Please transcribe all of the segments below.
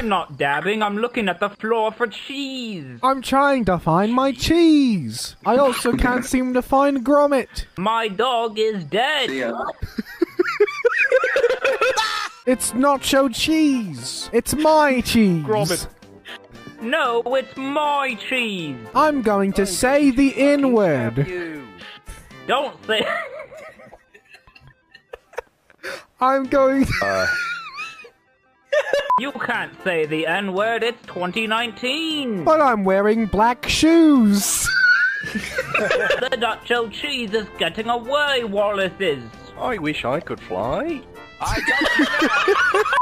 I'm not dabbing, I'm looking at the floor for cheese. I'm trying to find my cheese. I also can't seem to find Gromit. My dog is dead. It's nacho cheese. It's my cheese. Gromit. No, it's my cheese. I'm going to say the N-word. Don't say... I'm going... You can't say the N-word, it's 2019. But I'm wearing black shoes. The nacho cheese is getting away, Wallace is. I wish I could fly.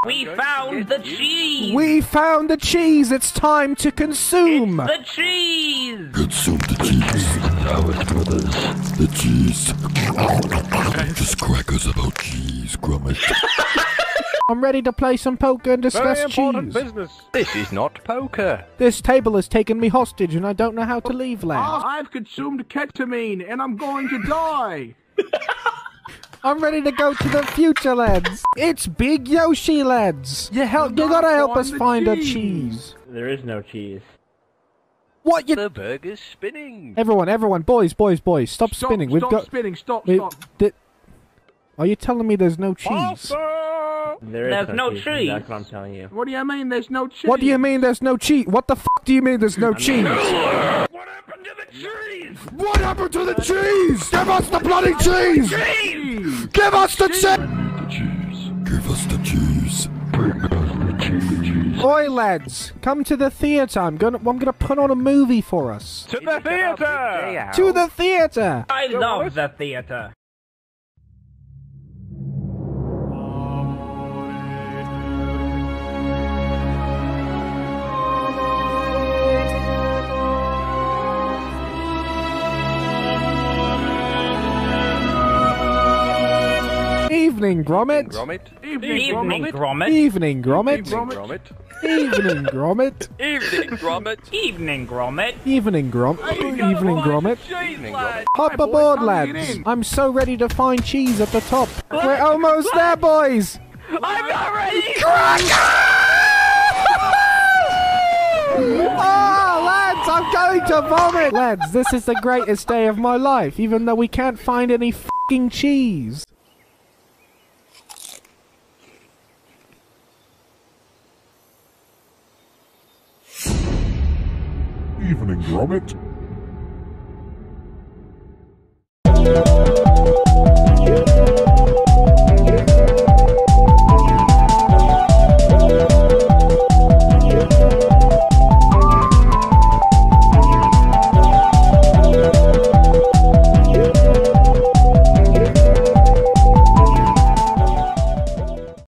We found the cheese. We found the cheese. It's time to consume. The cheese. Consume the cheese. Howard Brothers. The cheese. Just crackers about cheese, Gromit. I'm ready to play some poker and discuss Very important cheese. business. This is not poker. This table has taken me hostage and I don't know how to leave, lads. I've consumed ketamine and I'm going to die. I'm ready to go to the future, lads. It's Big Yoshi, lads. You gotta help us find a cheese. There is no cheese. What you... The burger's spinning. Everyone, boys, stop spinning. We've got... spinning, stop. Are you telling me there's no cheese? There's no cheese. That's what I'm telling you. What do you mean there's no cheese? What do you mean there's no cheese? What the f*** do you mean there's no cheese? What happened to the cheese? What happened to the cheese? Give us the bloody cheese! Give us the cheese! The cheese. Give us the cheese. Bring us the cheese. Oi, lads, come to the theatre. I'm gonna put on a movie for us. To the theatre! To the theatre! I love the theater. Evening, Gromit. Evening, Gromit. Evening, Gromit. Gromit. Evening, Gromit. Evening, Gromit. Evening, Gromit. Evening, Gromit. Evening, Gromit. Hop aboard, lads. I'm so ready to find cheese at the top. We're almost there, boys. I'm not ready. Oh, lads, I'm going to vomit. Lads, this is the greatest day of my life, even though we can't find any f***ing cheese. Evening, Gromit.